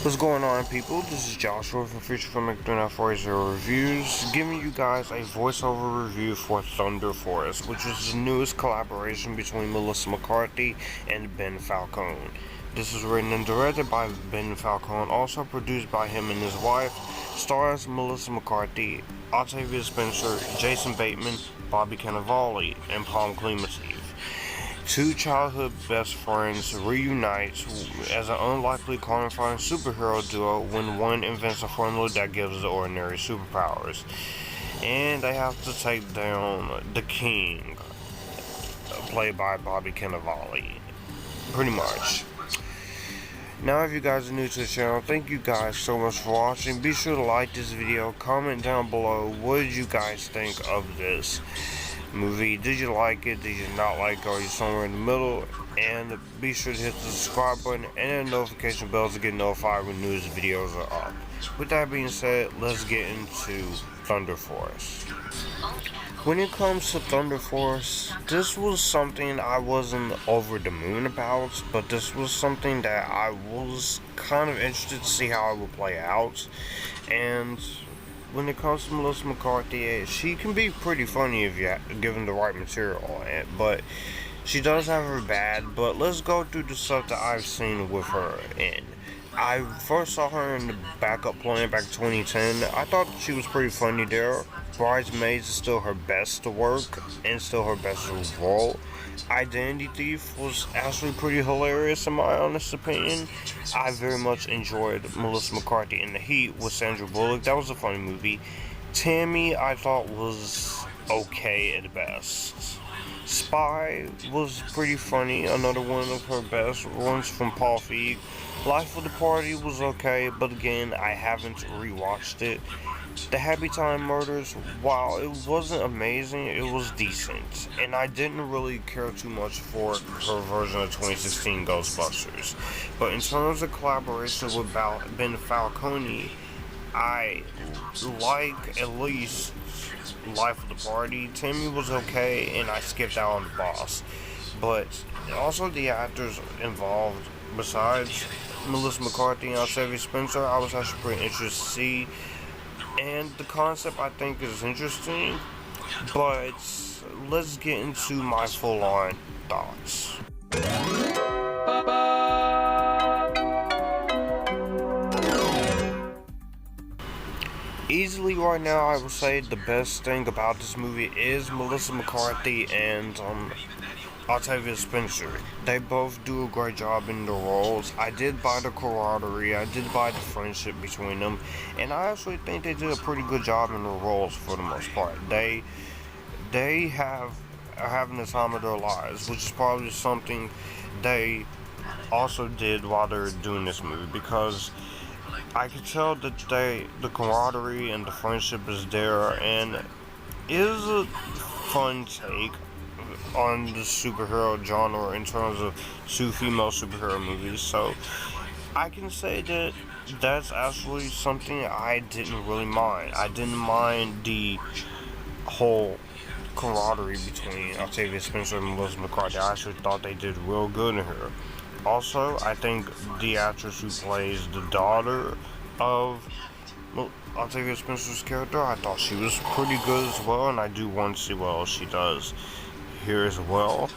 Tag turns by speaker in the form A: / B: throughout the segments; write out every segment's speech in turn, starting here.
A: What's going on, people? This is Joshua from Future Film 40 Reviews, giving you guys a voiceover review for Thunder Force, which is the newest collaboration between Melissa McCarthy and Ben Falcone. This is written and directed by Ben Falcone, also produced by him and his wife, stars Melissa McCarthy, Octavia Spencer, Jason Bateman, Bobby Cannavale, and Pom Klementieff. Two childhood best friends reunite as an unlikely clarifying superhero duo when one invents a formula that gives the ordinary superpowers. And they have to take down the King, played by Bobby Cannavale. Pretty much. Now, if you guys are new to the channel, thank you guys so much for watching. Be sure to like this video, comment down below what did you guys think of this movie. Did you like it? Did you not like it? Are you somewhere in the middle? And be sure to hit the subscribe button and the notification bell to get notified when news videos are up. With that being said, let's get into Thunder Force. When it comes to Thunder Force, this was something I wasn't over the moon about, but this was something that I was kind of interested to see how it would play out. And when it comes to Melissa McCarthy, she can be pretty funny if you're given the right material, but she does have her bad. But let's go through the stuff that I've seen with her in. I first saw her in the backup plan back in 2010. I thought she was pretty funny there. Bridesmaids is still her best work and still her best role. Identity Thief was actually pretty hilarious in my honest opinion. I very much enjoyed Melissa McCarthy in The Heat with Sandra Bullock. That was a funny movie. Tammy I thought was okay at best. Spy was pretty funny, another one of her best ones from Paul Feig. Life of the Party was okay, but again, I haven't rewatched it. The Happy Time Murders, while it wasn't amazing, it was decent. And I didn't really care too much for her version of 2016 Ghostbusters. But in terms of collaboration with Ben Falcone, I like at least Life of the Party. Timmy was okay, and I skipped out on The Boss. But also the actors involved, besides Melissa McCarthy and Octavia Spencer, I was actually pretty interested to see. And the concept I think is interesting, but let's get into my full-on thoughts. Easily right now, I would say the best thing about this movie is Melissa McCarthy and Octavia Spencer. They both do a great job in their roles. I did buy the camaraderie, I did buy the friendship between them, and I actually think they did a pretty good job in their roles for the most part. They are having the time of their lives, which is probably something they also did while they were doing this movie, because I could tell that the camaraderie and the friendship is there, and it is a fun take on the superhero genre in terms of two female superhero movies. So I can say that that's actually something I didn't really mind. I didn't mind the whole camaraderie between Octavia Spencer and Melissa McCarthy. I actually thought they did real good in her. Also, I think the actress who plays the daughter of Octavia Spencer's character, I thought she was pretty good as well, and I do want to see what else she does here as well.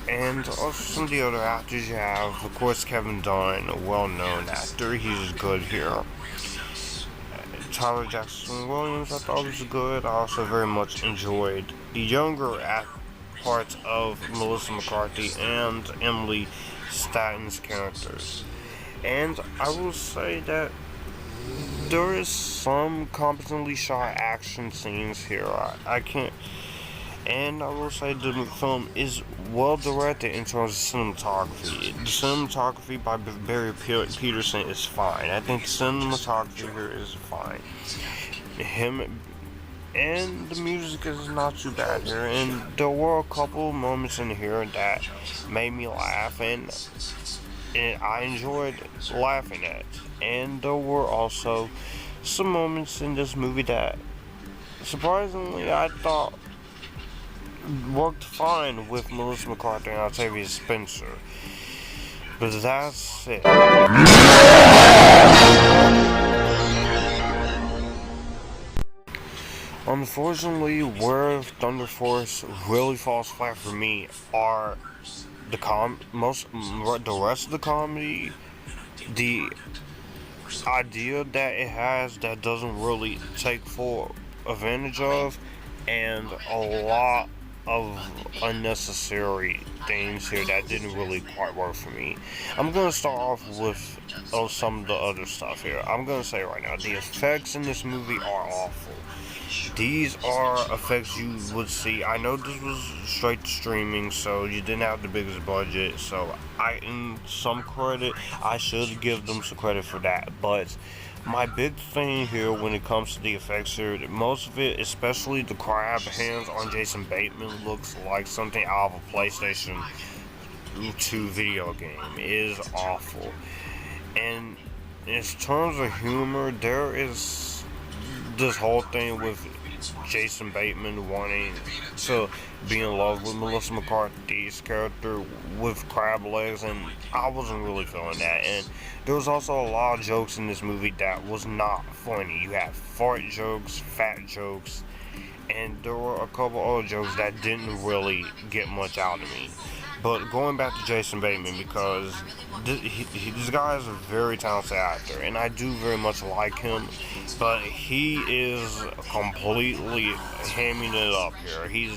A: And also some of the other actors you have, of course, Kevin Dunn, a well-known actor, he's good here. Tyler Jackson Williams, I thought was good. I also very much enjoyed the younger parts of Melissa McCarthy and Emily Stanton's characters. And I will say that there is some competently shot action scenes here. I can't. And I will say the film is well directed in terms of cinematography. The cinematography by Barry Peterson is fine. I think the cinematography here is fine. And the music is not too bad here. And there were a couple moments in here that made me laugh, and I enjoyed laughing at. And there were also some moments in this movie that, surprisingly, I thought worked fine with Melissa McCarthy and Octavia Spencer. But that's it. Unfortunately, where Thunder Force really falls flat for me are the rest of the comedy, the idea that it has that doesn't really take full advantage of, and a lot of unnecessary things here that didn't really quite work for me. I'm gonna start off with some of the other stuff here. I'm gonna say right now, the effects in this movie are awful. These are effects you would see. I know this was straight to streaming, so you didn't have the biggest budget, so in some credit, I should give them some credit for that. But my big thing here when it comes to the effects here, most of it, especially the crab hands on Jason Bateman, looks like something out of a PlayStation 2 video game. It is awful. And in terms of humor, there is this whole thing with Jason Bateman wanting to be in love with Melissa McCarthy's character with crab legs, and I wasn't really feeling that. And there was also a lot of jokes in this movie that was not funny. You had fart jokes, fat jokes, and there were a couple other jokes that didn't really get much out of me. But going back to Jason Bateman, because this guy is a very talented actor, and I do very much like him, but he is completely hamming it up here. He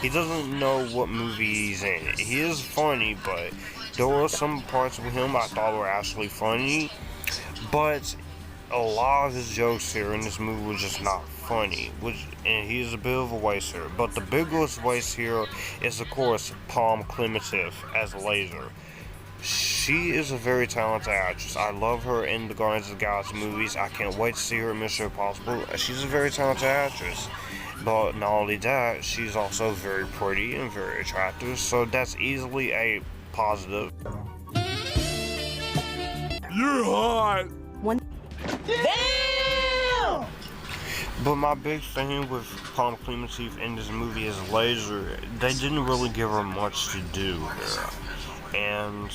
A: doesn't know what movie he's in. He is funny, but there were some parts with him I thought were actually funny, but a lot of his jokes here in this movie were just not funny, and he is a bit of a waste here. But the biggest waste here is, of course, Pom Klementieff as Laser. She is a very talented actress. I love her in the Guardians of the Galaxy movies. I can't wait to see her in Mission Impossible. She's a very talented actress. But not only that, she's also very pretty and very attractive, so that's easily a positive. You're hot! Damn! But my big thing with Pom Klementieff in this movie is Laser. They didn't really give her much to do here. And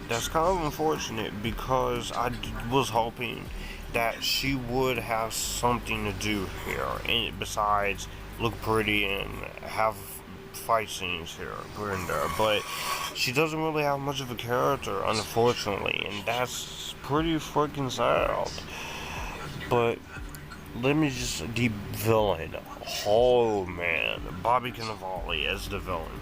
A: that's kind of unfortunate, because I was hoping that she would have something to do here, and besides look pretty and have fight scenes here and there. But she doesn't really have much of a character, unfortunately, and that's pretty freaking sad. But let me just, the villain. Oh man, Bobby Cannavale as the villain.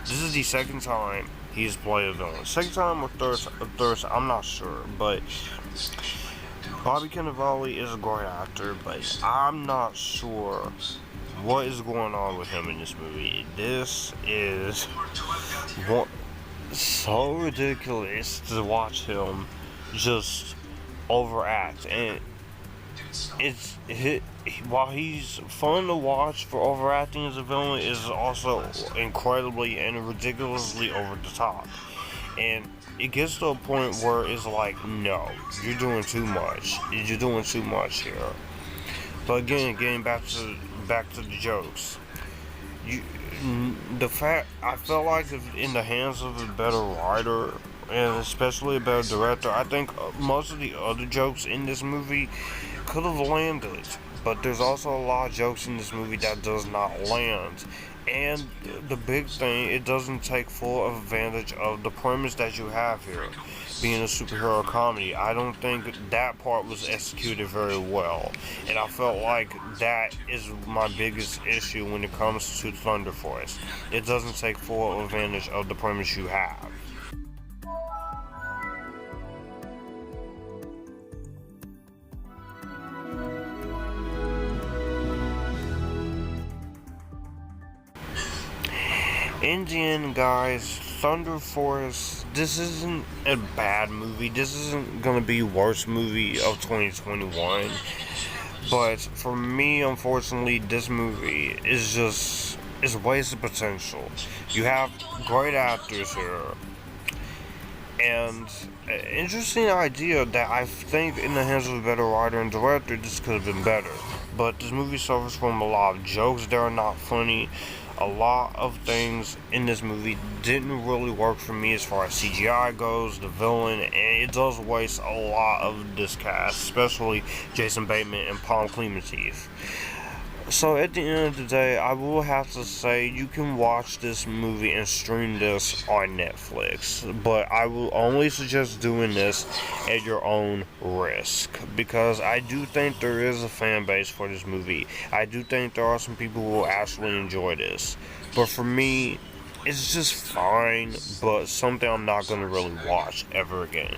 A: This is the second time he's played a villain. Second time or third, I'm not sure. But Bobby Cannavale is a great actor, but I'm not sure what is going on with him in this movie. This is so ridiculous to watch him just overact, and while he's fun to watch for overacting as a villain, is also incredibly and ridiculously over the top. And it gets to a point where it's like, no, you're doing too much. You're doing too much here. But again, getting back to the jokes. I felt like if in the hands of a better writer, and especially a better director, I think most of the other jokes in this movie could have landed. But there's also a lot of jokes in this movie that does not land. And the big thing, it doesn't take full advantage of the premise that you have here, being a superhero comedy. I don't think that part was executed very well, and I felt like that is my biggest issue when it comes to Thunder Force. It doesn't take full advantage of the premise you have. In the end, guys, Thunder Force, this isn't a bad movie. This isn't gonna be worst movie of 2021. But for me, unfortunately, this movie is wasted potential. You have great actors here, and an interesting idea that I think in the hands of a better writer and director, this could have been better. But this movie suffers from a lot of jokes that are not funny, A lot of things in this movie didn't really work for me as far as CGI goes, the villain, and it does waste a lot of this cast, especially Jason Bateman and Pom Klementieff. So at the end of the day, I will have to say you can watch this movie and stream this on Netflix, but I will only suggest doing this at your own risk, because I do think there is a fan base for this movie. I do think there are some people who will actually enjoy this, but for me, it's just fine, but something I'm not going to really watch ever again.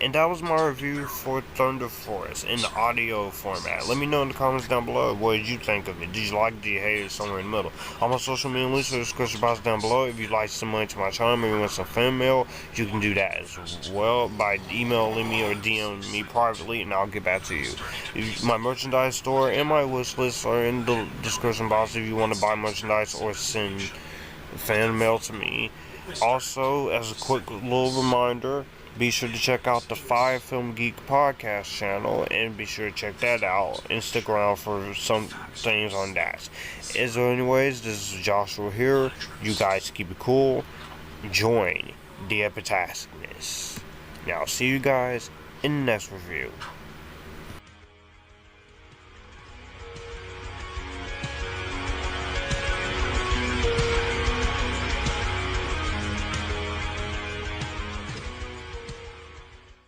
A: And that was my review for Thunder Force in the audio format. Let me know in the comments down below, what did you think of it? Did you like it? Did you hate it? Somewhere in the middle. All my social media links in the description box down below. If you'd like some money to my channel, maybe you want some fan mail, you can do that as well by emailing me or DMing me privately, and I'll get back to you. My merchandise store and my wish list are in the description box if you want to buy merchandise or send fan mail to me. Also, as a quick little reminder, be sure to check out the 5 Film Geek podcast channel, and be sure to check that out and stick around for some things on that. As anyways, this is Joshua here. You guys keep it cool. Join the Epictasticness. Now, I'll see you guys in the next review.